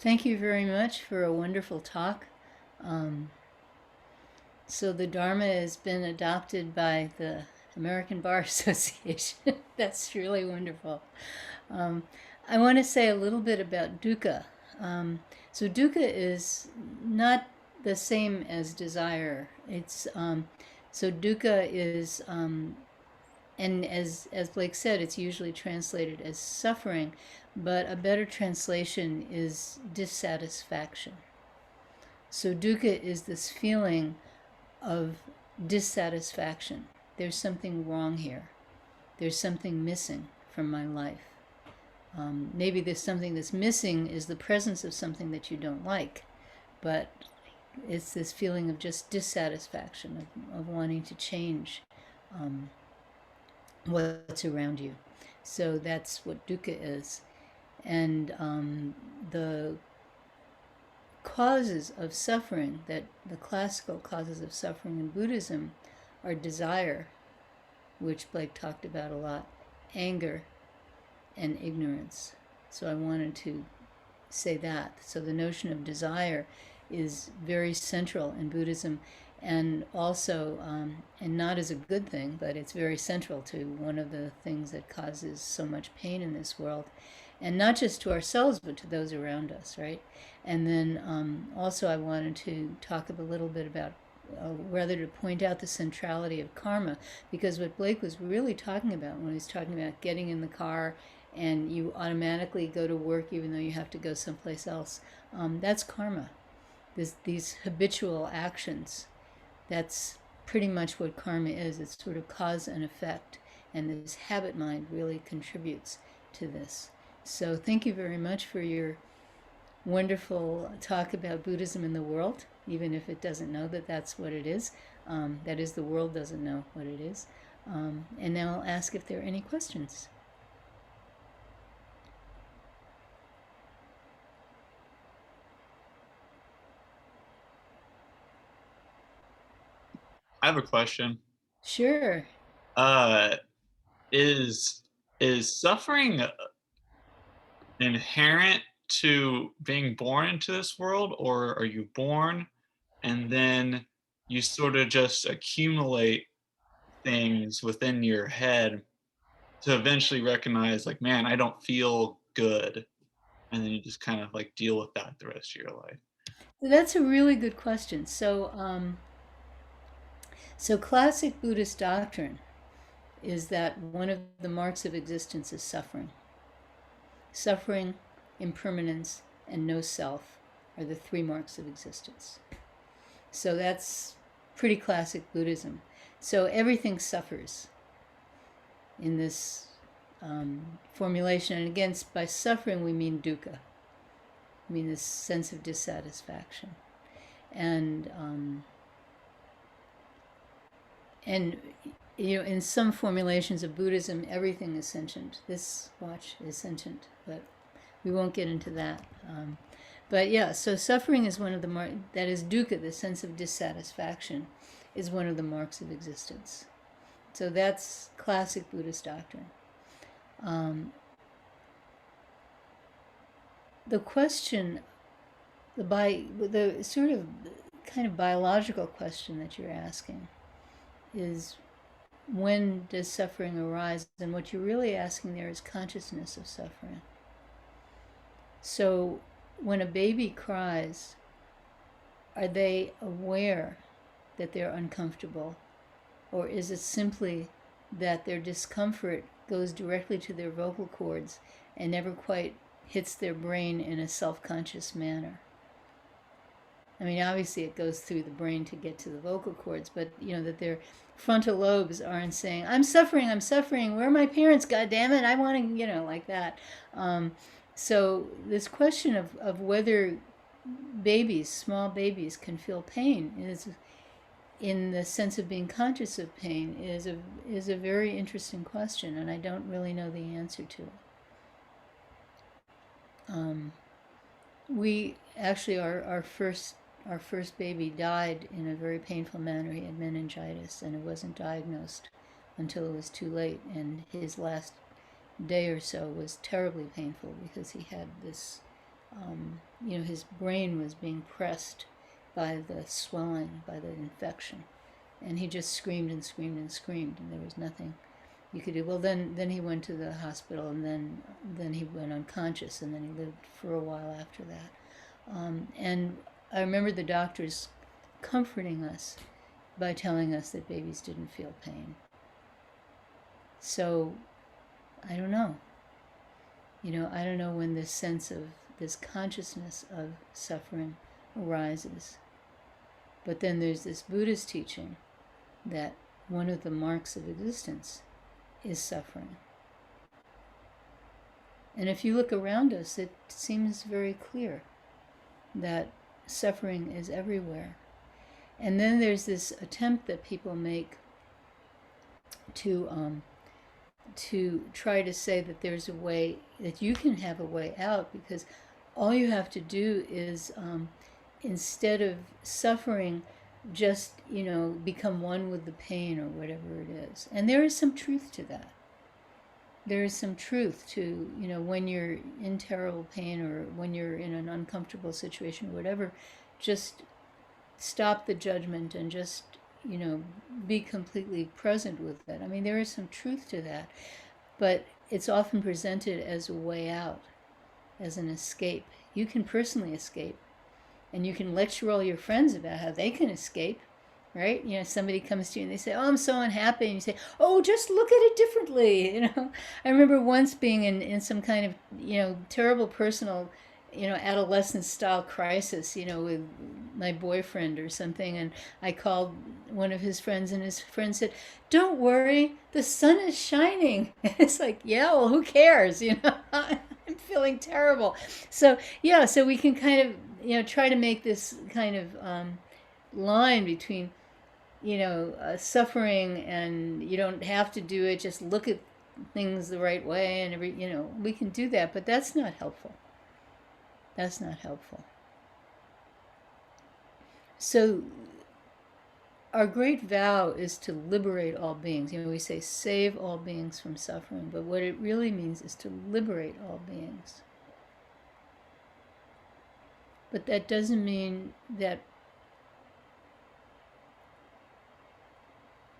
Thank you very much for a wonderful talk. Um, so the Dharma has been adopted by the American Bar Association. That's really wonderful. Um, I want to say a little bit about dukkha. So dukkha is not the same as desire. It's so dukkha is and as Blake said, it's usually translated as suffering, but a better translation is dissatisfaction. So dukkha is this feeling of dissatisfaction. There's something wrong here. There's something missing from my life. Maybe there's something that's missing is the presence of something that you don't like, but it's this feeling of just dissatisfaction, of wanting to change um, what's around you. So that's what dukkha is. And the causes of suffering, that the classical causes of suffering in Buddhism are desire, which Blake talked about a lot, anger, and ignorance. So I wanted to say that. So the notion of desire is very central in Buddhism, and also, and not as a good thing, but it's very central to one of the things that causes so much pain in this world, and not just to ourselves, but to those around us, right? And then also I wanted to talk a little bit about, rather to point out the centrality of karma, because what Blake was really talking about when he was talking about getting in the car and you automatically go to work even though you have to go someplace else, that's karma. These habitual actions, that's pretty much what karma is. It's sort of cause and effect, and this habit mind really contributes to this. So thank you very much for your wonderful talk about Buddhism in the world, even if it doesn't know that that's what it is. That is, the world doesn't know what it is. And now I'll ask if there are any questions. I have a question. Sure. Uh, is suffering inherent to being born into this world, or are you born and then you sort of just accumulate things within your head to eventually recognize, like, man, I don't feel good, and then you just kind of like deal with that the rest of your life? That's a really good question. So classic Buddhist doctrine is that one of the marks of existence is suffering. Suffering, impermanence, and no self are the three marks of existence. So that's pretty classic Buddhism. So everything suffers in this formulation. And again, by suffering, we mean dukkha. I mean this sense of dissatisfaction. And and in some formulations of Buddhism, everything is sentient. This watch is sentient, but we won't get into that. But yeah, so suffering is one of the marks, that is dukkha, the sense of dissatisfaction, is one of the marks of existence. So that's classic Buddhist doctrine. The question, the sort of kind of biological question that you're asking is, when does suffering arise? And what you're really asking there is consciousness of suffering. So when a baby cries, are they aware that they're uncomfortable? Or is it simply that their discomfort goes directly to their vocal cords and never quite hits their brain in a self-conscious manner? I mean, obviously it goes through the brain to get to the vocal cords, but that their frontal lobes aren't saying, I'm suffering, where are my parents, God damn it, I want to, like that. So this question of whether small babies can feel pain is, in the sense of being conscious of pain, is a very interesting question, and I don't really know the answer to it. We actually, our first baby died in a very painful manner. He had meningitis, and it wasn't diagnosed until it was too late. And his last day or so was terribly painful because he had this his brain was being pressed by the swelling, by the infection. And he just screamed and screamed and screamed, and there was nothing you could do. Well, then he went to the hospital, and then he went unconscious, and then he lived for a while after that. And I remember the doctors comforting us by telling us that babies didn't feel pain. So I don't know. I don't know when this sense of this consciousness of suffering arises. But then there's this Buddhist teaching that one of the marks of existence is suffering. And if you look around us, it seems very clear that suffering is everywhere. And then there's this attempt that people make to try to say that there's a way, that you can have a way out, because all you have to do is, instead of suffering, just, become one with the pain or whatever it is. And there is some truth to that. There is some truth to, when you're in terrible pain or when you're in an uncomfortable situation or whatever, just stop the judgment and just, be completely present with it. I mean, there is some truth to that, but it's often presented as a way out, as an escape. You can personally escape, and you can lecture all your friends about how they can escape, right? Somebody comes to you and they say, "Oh, I'm so unhappy," and you say, "Oh, just look at it differently." I remember once being in some kind of, terrible personal, adolescent style crisis, with my boyfriend or something, and I called one of his friends, and his friend said, "Don't worry, the sun is shining." It's like, yeah, well, who cares? I'm feeling terrible. So yeah, so we can kind of, try to make this kind of line between, suffering, and you don't have to do it. Just look at things the right way, and we can do that, but that's not helpful. That's not helpful. So our great vow is to liberate all beings. We say save all beings from suffering, but what it really means is to liberate all beings. But that doesn't mean that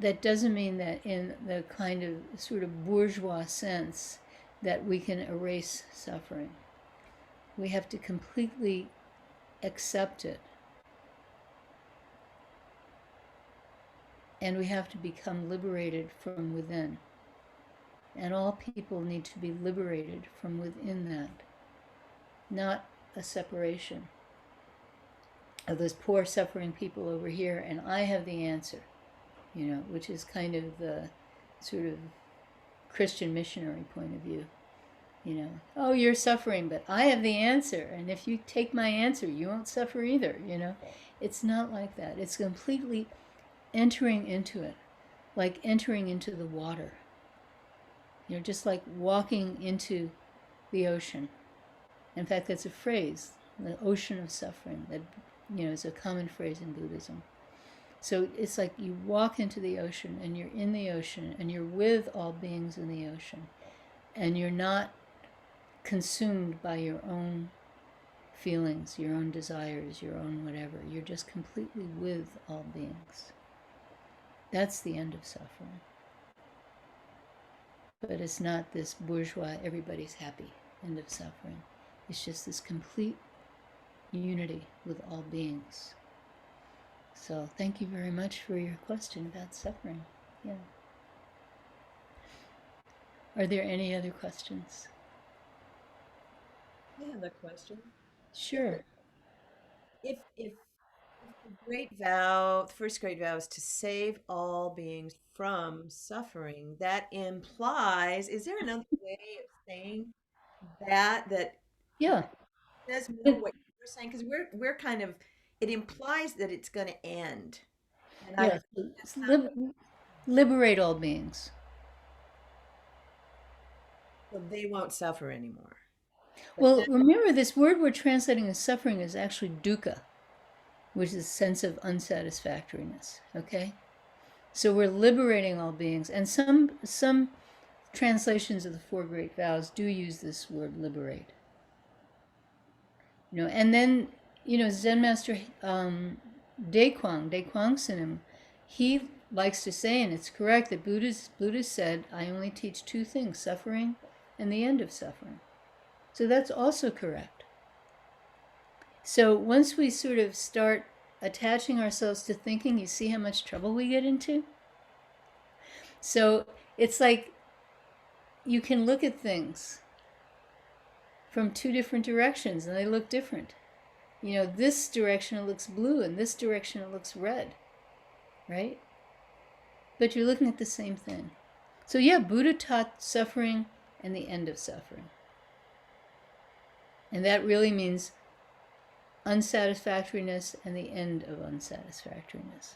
in the kind of sort of bourgeois sense that we can erase suffering. We have to completely accept it. And we have to become liberated from within. And all people need to be liberated from within that, not a separation of those poor suffering people over here, and I have the answer, which is kind of the sort of Christian missionary point of view. Oh, you're suffering, but I have the answer, and if you take my answer, you won't suffer either. It's not like that. It's completely entering into it, like entering into the water. Just like walking into the ocean. In fact, that's a phrase, the ocean of suffering, that is a common phrase in Buddhism. So it's like you walk into the ocean, and you're in the ocean, and you're with all beings in the ocean, and you're not consumed by your own feelings, your own desires, your own whatever. You're just completely with all beings. That's the end of suffering. But it's not this bourgeois, everybody's happy end of suffering. It's just this complete unity with all beings. So thank you very much for your question about suffering. Yeah. Are there any other questions? I have a question. Sure. If the great vow, the first great vow is to save all beings from suffering, that implies, is there another way of saying that Yeah. says more what you're saying? Because we're kind of, it implies that it's going to end. And I Yeah. think that's not what, Liberate all beings. so they won't suffer anymore. But Well, that, remember, this word we're translating as suffering is actually dukkha, which is a sense of unsatisfactoriness. Okay? So we're liberating all beings, and some translations of the Four Great Vows do use this word liberate. And then, Zen Master Daekwang Sunim, he likes to say, and it's correct, that Buddha said, I only teach two things, suffering and the end of suffering. So that's also correct. So once we sort of start attaching ourselves to thinking, you see how much trouble we get into? So it's like you can look at things from two different directions and they look different. This direction it looks blue and this direction it looks red, right? But you're looking at the same thing. So yeah, Buddha taught suffering and the end of suffering. And that really means unsatisfactoriness and the end of unsatisfactoriness.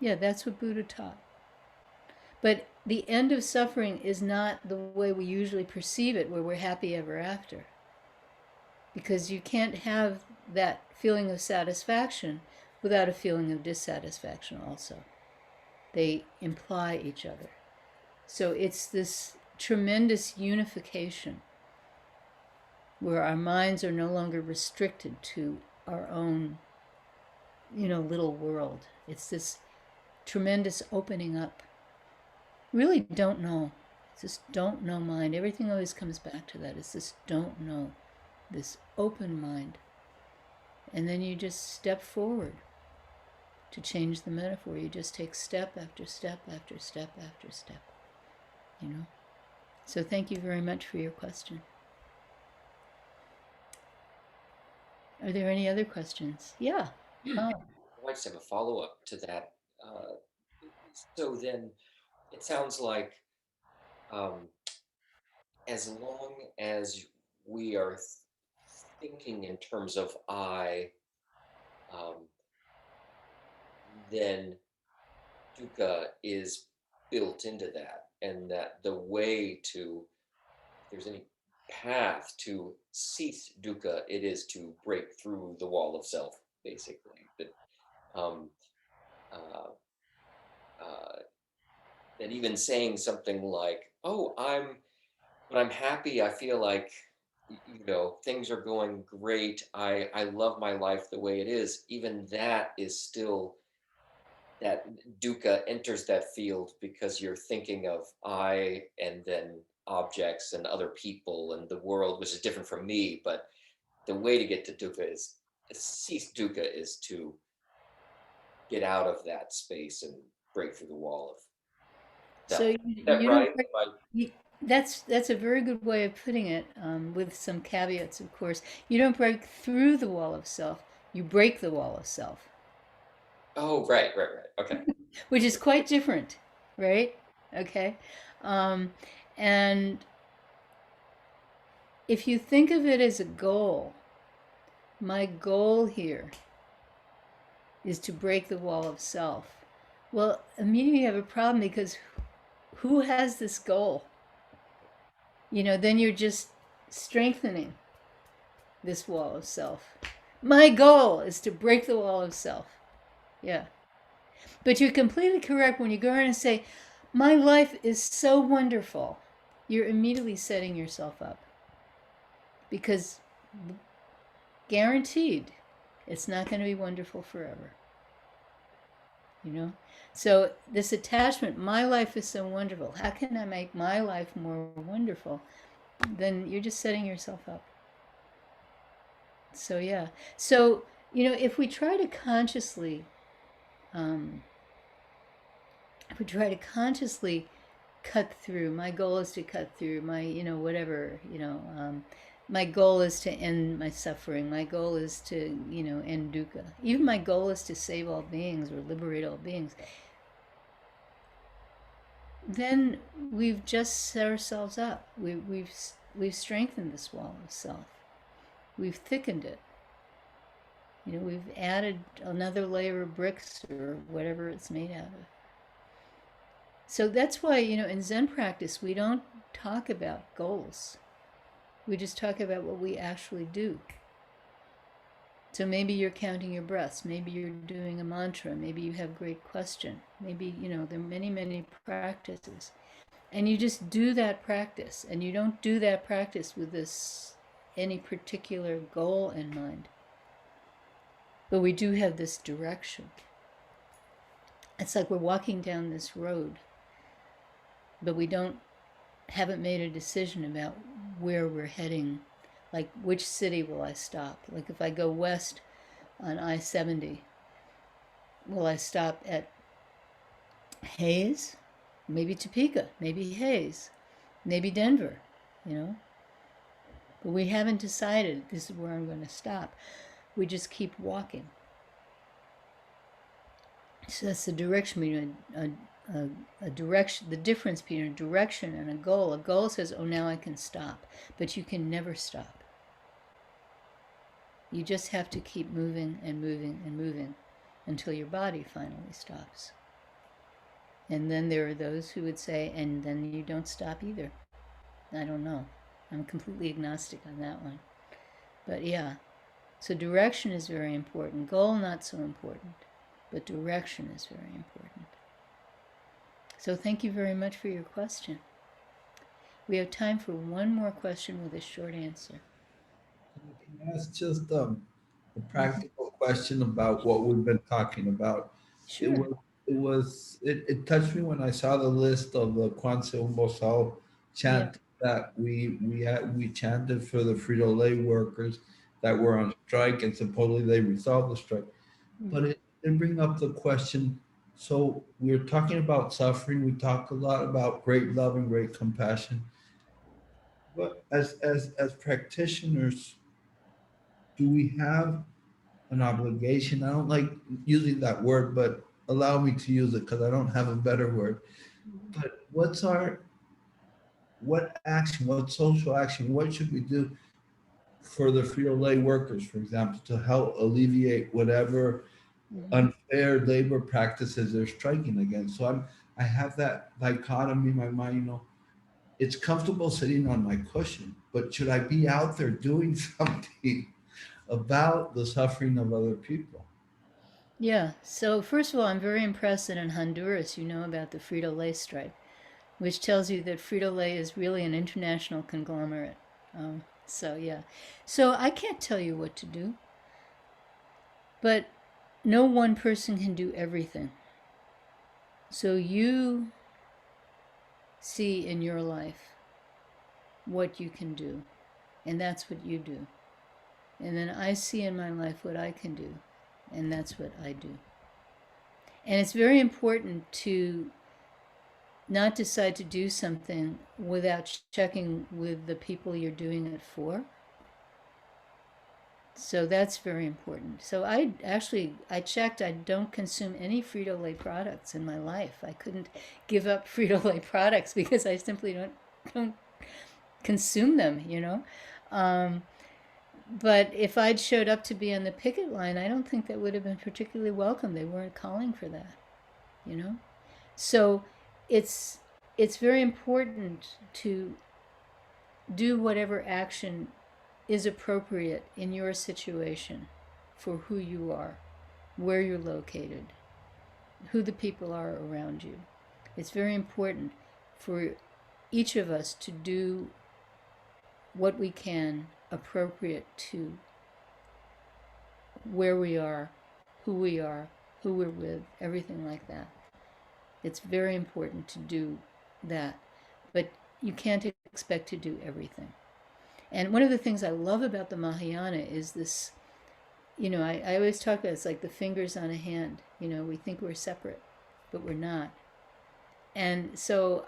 Yeah, that's what Buddha taught. But the end of suffering is not the way we usually perceive it, where we're happy ever after. Because you can't have that feeling of satisfaction without a feeling of dissatisfaction also. They imply each other. So it's this tremendous unification where our minds are no longer restricted to our own, little world. It's this tremendous opening up. Really don't know. It's this don't know mind. Everything always comes back to that. It's this don't know, this open mind. And then you just step forward. To change the metaphor, you just take step after step after step after step. So thank you very much for your question. Are there any other questions? Yeah. I just have a follow-up to that. So then it sounds like as long as we are thinking in terms of I, then dukkha is built into that, and that the way to, if there's any path to cease dukkha, it is to break through the wall of self, basically. That um, uh, uh, that even saying something like, "Oh, when I'm happy, I feel like things are going great. I love my life the way it is." Even that is still that dukkha enters that field because you're thinking of I and then objects and other people and the world, which is different from me. But the way to get to dukkha is cease dukkha is to get out of that space and break through the wall of So self. Is that you right? don't break. That's a very good way of putting it, with some caveats, of course. You don't break through the wall of self. You break the wall of self, Oh, right. Okay. which is quite different, right? Okay, and if you think of it as a goal, my goal here is to break the wall of self. Well, immediately you have a problem because who has this goal? Then you're just strengthening this wall of self. My goal is to break the wall of self. Yeah. But you're completely correct when you go around and say, my life is so wonderful. You're immediately setting yourself up. Because guaranteed, it's not going to be wonderful forever. So this attachment, my life is so wonderful. How can I make my life more wonderful? Then you're just setting yourself up. So yeah. So if we try to consciously, cut through, my goal is to cut through my, whatever, my goal is to end my suffering. My goal is to, end dukkha. Even my goal is to save all beings or liberate all beings. Then we've just set ourselves up. We've strengthened this wall of self. We've thickened it. We've added another layer of bricks or whatever it's made out of. So that's why, in Zen practice, we don't talk about goals. We just talk about what we actually do. So maybe you're counting your breaths. Maybe you're doing a mantra. Maybe you have great question. Maybe, there are many, many practices. And you just do that practice. And you don't do that practice with this any particular goal in mind. But we do have this direction. It's like we're walking down this road, but we haven't made a decision about where we're heading. Like, which city will I stop? Like, if I go west on I-70, will I stop at Hayes? Maybe Topeka, maybe Hayes, maybe Denver, you know? But we haven't decided this is where I'm going to stop. We just keep walking. So that's the direction between a direction, the difference between a direction and a goal. A goal says, oh, now I can stop, but you can never stop. You just have to keep moving and moving and moving until your body finally stops. And then there are those who would say, and then you don't stop either. I don't know. I'm completely agnostic on that one. But yeah, so direction is very important. Goal, not so important. But direction is very important. So thank you very much for your question. We have time for one more question with a short answer. Can I ask just a practical question about what we've been talking about? Sure. It touched me when I saw the list of the Kwanzaa Umbosal chant that we chanted for the Frito-Lay workers that were on strike, and supposedly they resolved the strike. But it didn't bring up the question. So we're talking about suffering. We talk a lot about great love and great compassion. But as practitioners, do we have an obligation? I don't like using that word, but allow me to use it because I don't have a better word. But what action, what social action, what should we do for the Frito-Lay workers, for example, to help alleviate whatever unfair labor practices they're striking against? So I have that dichotomy in my mind, it's comfortable sitting on my cushion, but should I be out there doing something about the suffering of other people? Yeah, so first of all, I'm very impressed that in Honduras you know about the Frito-Lay strike, which tells you that Frito-Lay is really an international conglomerate. So yeah, so I can't tell you what to do, but no one person can do everything. So you see in your life what you can do, and that's what you do. And then I see in my life what I can do, and that's what I do. And it's very important to not decide to do something without checking with the people you're doing it for. So that's very important. So I checked, I don't consume any Frito-Lay products in my life. I couldn't give up Frito-Lay products because I simply don't consume them, But if I'd showed up to be on the picket line, I don't think that would have been particularly welcome. They weren't calling for that, So it's very important to do whatever action is appropriate in your situation for who you are, where you're located, who the people are around you. It's very important for each of us to do what we can appropriate to where we are, who we're with, everything like that. It's very important to do that, but you can't expect to do everything. And one of the things I love about the Mahayana is this, I always talk about it's like the fingers on a hand. We think we're separate, but we're not. And so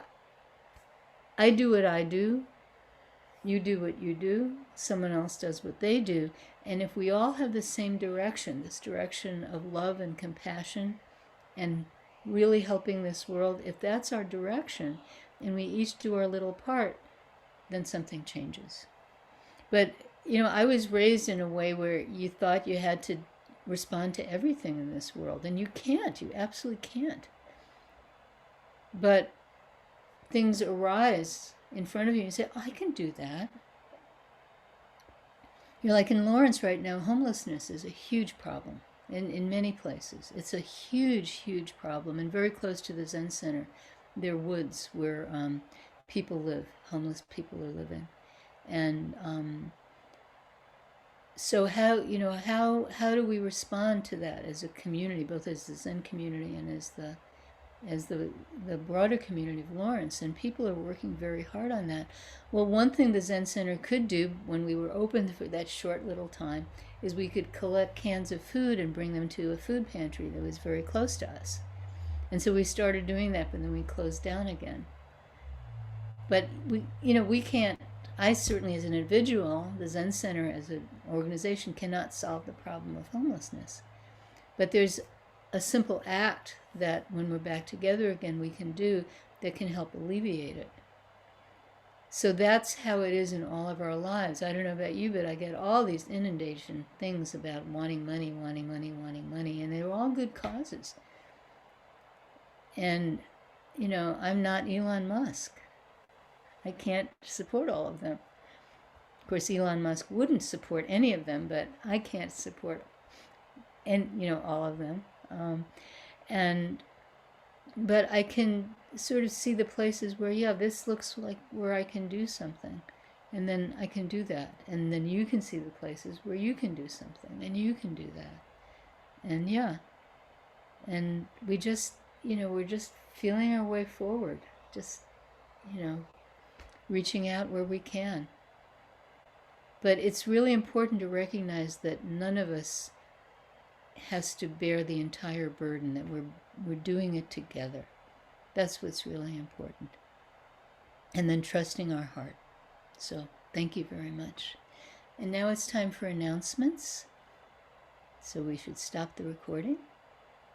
I do what I do, you do what you do, someone else does what they do. And if we all have the same direction, this direction of love and compassion and really helping this world, if that's our direction and we each do our little part, then something changes. But, I was raised in a way where you thought you had to respond to everything in this world, and you can't. You absolutely can't. But things arise in front of you and you say, oh, I can do that. Like in Lawrence right now, homelessness is a huge problem in many places. It's a huge, huge problem, and very close to the Zen Center, there are woods where people live, homeless people are living. And so how do we respond to that as a community, both as the Zen community and as the broader community of Lawrence? And people are working very hard on that. Well, one thing the Zen Center could do when we were open for that short little time is we could collect cans of food and bring them to a food pantry that was very close to us. And so we started doing that, but then we closed down again. But we can't, I certainly as an individual, the Zen Center as an organization cannot solve the problem of homelessness. But there's a simple act that when we're back together again we can do that can help alleviate it. So that's how it is in all of our lives. I don't know about you, but I get all these inundation things about wanting money, wanting money, wanting money, and they're all good causes. And, I'm not Elon Musk. I can't support all of them. Of course, Elon Musk wouldn't support any of them, but I can't support all of them. But I can sort of see the places where, yeah, this looks like where I can do something. And then I can do that. And then you can see the places where you can do something, and you can do that. And yeah. And we just, we're just feeling our way forward. Just, reaching out where we can. But it's really important to recognize that none of us has to bear the entire burden, that we're doing it together. That's what's really important. And then trusting our heart. So thank you very much. And now it's time for announcements. So we should stop the recording.